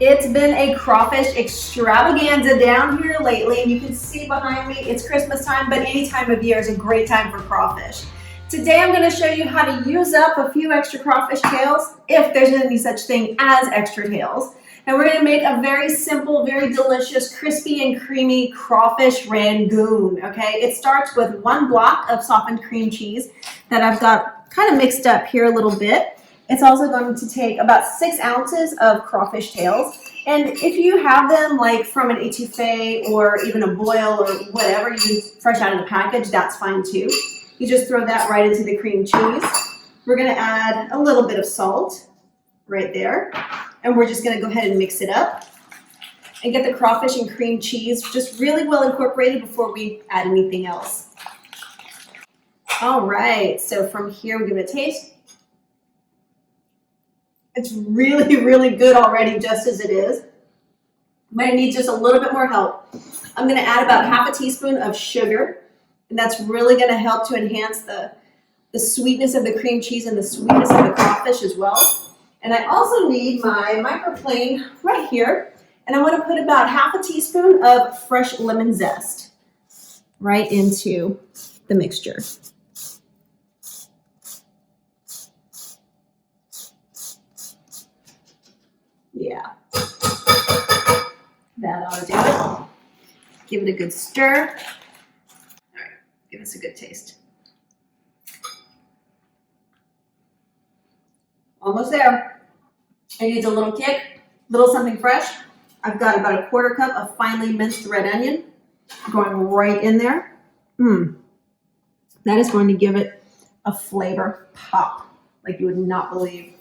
It's been a crawfish extravaganza down here lately, and you can see behind me, it's Christmas time, but any time of year is a great time for crawfish. Today I'm going to show you how to use up a few extra crawfish tails, if there's any such thing as extra tails. And we're going to make a very simple, very delicious, crispy and creamy crawfish rangoon, okay? It starts with 1 block of softened cream cheese that I've got kind of mixed up here a little bit. It's also going to take about 6 ounces of crawfish tails. And if you have them like from an etouffee or even a boil or whatever, you use fresh out of the package, that's fine too. You just throw that right into the cream cheese. We're going to add a little bit of salt right there. And we're just going to go ahead and mix it up and get the crawfish and cream cheese just really well incorporated before we add anything else. All right, so from here we give it a taste. It's really, really good already just as it is, but it needs just a little bit more help. I'm going to add about half a teaspoon of sugar, and that's really going to help to enhance the sweetness of the cream cheese and the sweetness of the crawfish as well. And I also need my microplane right here, and I want to put about half a teaspoon of fresh lemon zest right into the mixture. Yeah, that ought to do it. Give it a good stir. All right, give us a good taste. Almost there. It needs a little kick, a little something fresh. I've got about a 1/4 cup of finely minced red onion going right in there. That is going to give it a flavor pop like you would not believe.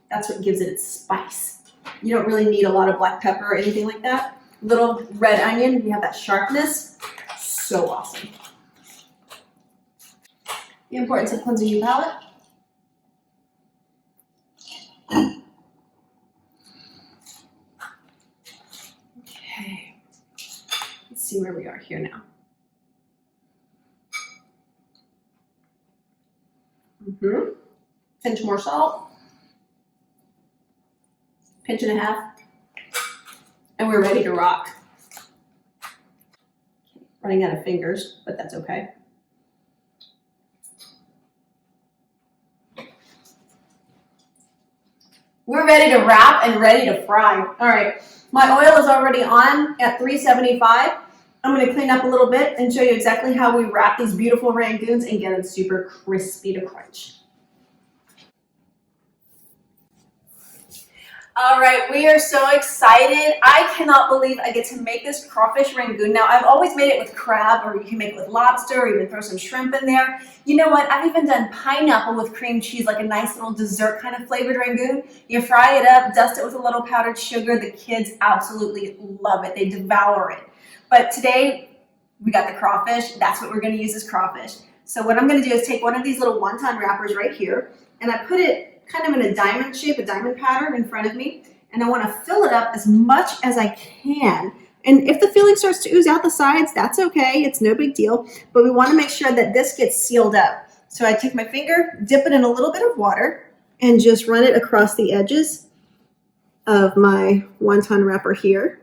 That's what gives it its spice. You don't really need a lot of black pepper or anything like that. Little red onion, you have that sharpness. So awesome. The importance of cleansing your palate. Okay. Let's see where we are here now. Pinch more salt. Pinch and a half, and we're ready to rock. Running out of fingers, but that's okay. We're ready to wrap and ready to fry. All right, my oil is already on at 375. I'm going to clean up a little bit and show you exactly how we wrap these beautiful rangoons and get them super crispy to crunch. All right, we are so excited. I cannot believe I get to make this crawfish rangoon. Now, I've always made it with crab, or you can make it with lobster, or even throw some shrimp in there. You know what? I've even done pineapple with cream cheese, like a nice little dessert kind of flavored rangoon. You fry it up, dust it with a little powdered sugar. The kids absolutely love it. They devour it. But today, we got the crawfish. That's what we're going to use as crawfish. So what I'm going to do is take one of these little wonton wrappers right here, and I put it kind of in a diamond shape, a diamond pattern in front of me. And I want to fill it up as much as I can. And if the filling starts to ooze out the sides, that's okay. It's no big deal. But we want to make sure that this gets sealed up. So I take my finger, dip it in a little bit of water, and just run it across the edges of my wonton wrapper here.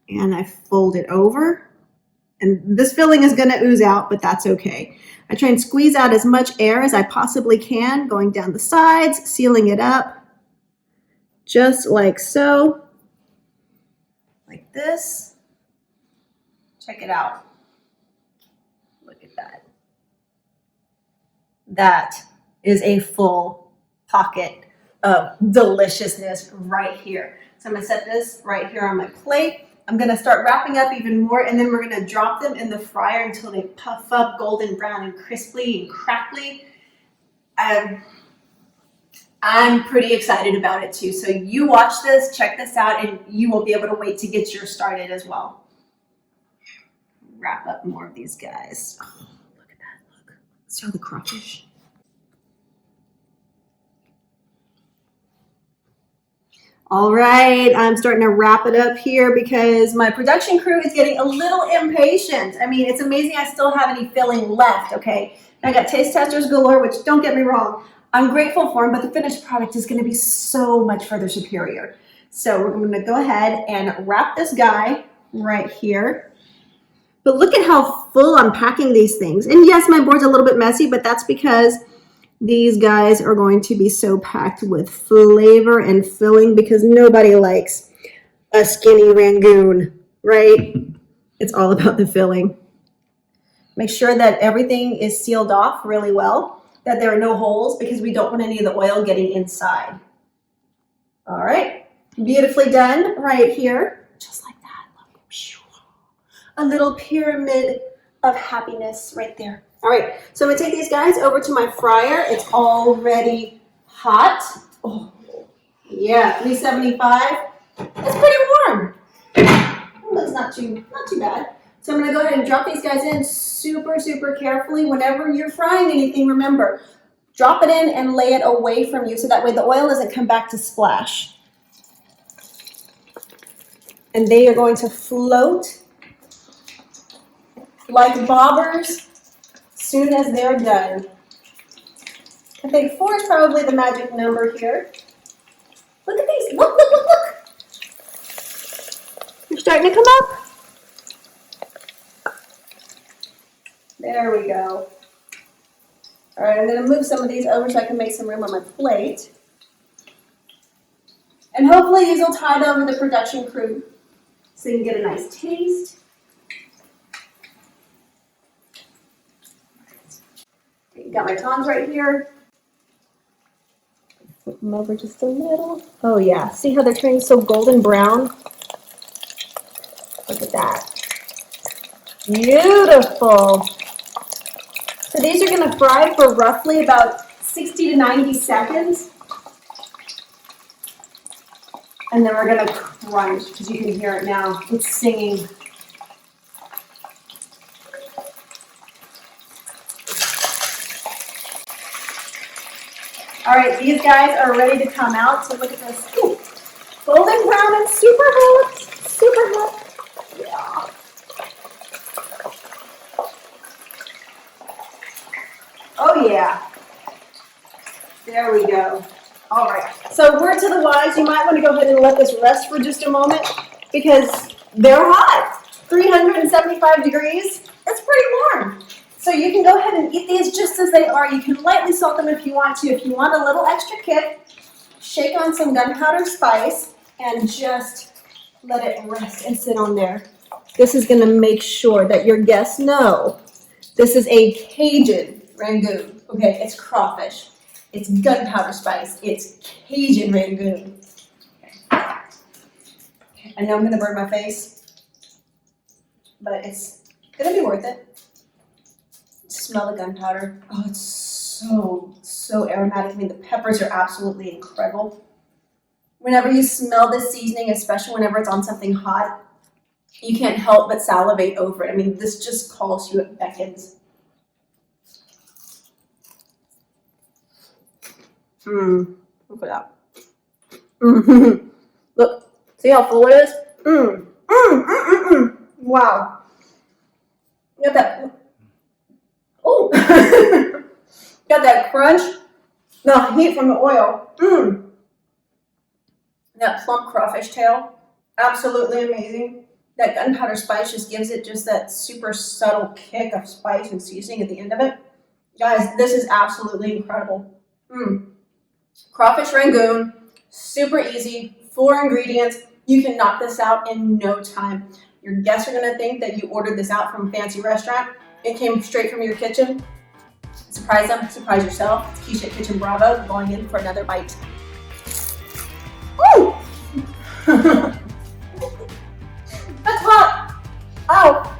And I fold it over. And this filling is going to ooze out, but that's okay. I try and squeeze out as much air as I possibly can, going down the sides, sealing it up, just like so, like this. Check it out. Look at that. That is a full pocket of deliciousness right here. So I'm going to set this right here on my plate. I'm going to start wrapping up even more, and then we're going to drop them in the fryer until they puff up golden brown and crisply and crackly. I'm pretty excited about it too. So you watch this, check this out, and you will be able to wait to get yours started as well. Wrap up more of these guys. Oh, look at that. Look. See all the crawfish? All right, I'm starting to wrap it up here because my production crew is getting a little impatient. I mean, it's amazing I still have any filling left, okay? I got taste testers galore, which don't get me wrong, I'm grateful for them, but the finished product is going to be so much further superior. So we're going to go ahead and wrap this guy right here. But look at how full I'm packing these things. And yes, my board's a little bit messy, but that's because these guys are going to be so packed with flavor and filling because nobody likes a skinny Rangoon, right? It's all about the filling. Make sure that everything is sealed off really well, that there are no holes because we don't want any of the oil getting inside. All right, beautifully done right here. Just like that. A little pyramid of happiness right there. All right, so I'm gonna take these guys over to my fryer. It's already hot. Oh, yeah, 375. It's pretty warm. Well, that's not too bad. So I'm gonna go ahead and drop these guys in super, super carefully. Whenever you're frying anything, remember, drop it in and lay it away from you so that way the oil doesn't come back to splash. And they are going to float like bobbers soon as they're done. I think 4 is probably the magic number here. Look at these. Look, look, look, look. They're starting to come up. There we go. All right, I'm going to move some of these over so I can make some room on my plate. And hopefully these will tide over the production crew so you can get a nice taste. Got my tongs right here. Flip them over just a little. Oh yeah, see how they're turning so golden brown? Look at that. Beautiful. So these are going to fry for roughly about 60 to 90 seconds. And then we're going to crunch, because you can hear it now. It's singing. All right, these guys are ready to come out. So look at this. Ooh, golden brown and super hot. Super hot. Yeah. Oh yeah. There we go. All right. So word to the wise, you might want to go ahead and let this rest for just a moment because they're hot. 375 degrees. That's pretty warm. So you can go ahead and eat these just as they are. You can lightly salt them if you want to. If you want a little extra kick, shake on some gunpowder spice and just let it rest and sit on there. This is going to make sure that your guests know this is a Cajun Rangoon. Okay, it's crawfish. It's gunpowder spice. It's Cajun Rangoon. Okay. I know I'm going to burn my face, but it's going to be worth it. Smell the gunpowder. Oh, it's so aromatic. I mean, the peppers are absolutely incredible. Whenever you smell this seasoning, especially whenever it's on something hot, you can't help but salivate over it. I mean, this just calls you, it beckons. Look at that. Look, see how full it is? Wow. Got that. Oh, got that crunch. The heat from the oil. That plump crawfish tail. Absolutely amazing. That gunpowder spice just gives it just that super subtle kick of spice and seasoning at the end of it. Guys, this is absolutely incredible. Crawfish Rangoon, super easy, 4 ingredients. You can knock this out in no time. Your guests are gonna think that you ordered this out from a fancy restaurant. It came straight from your kitchen. Surprise them, surprise yourself. It's Keisha Kitchen Bravo going in for another bite. Woo! That's hot. Ow.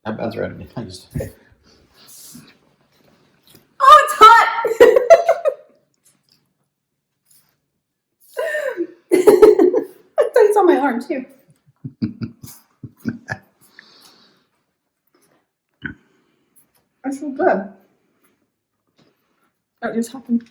That bad's right. Oh, it's hot. I thought it's on my arm too. That's so good. That just happened.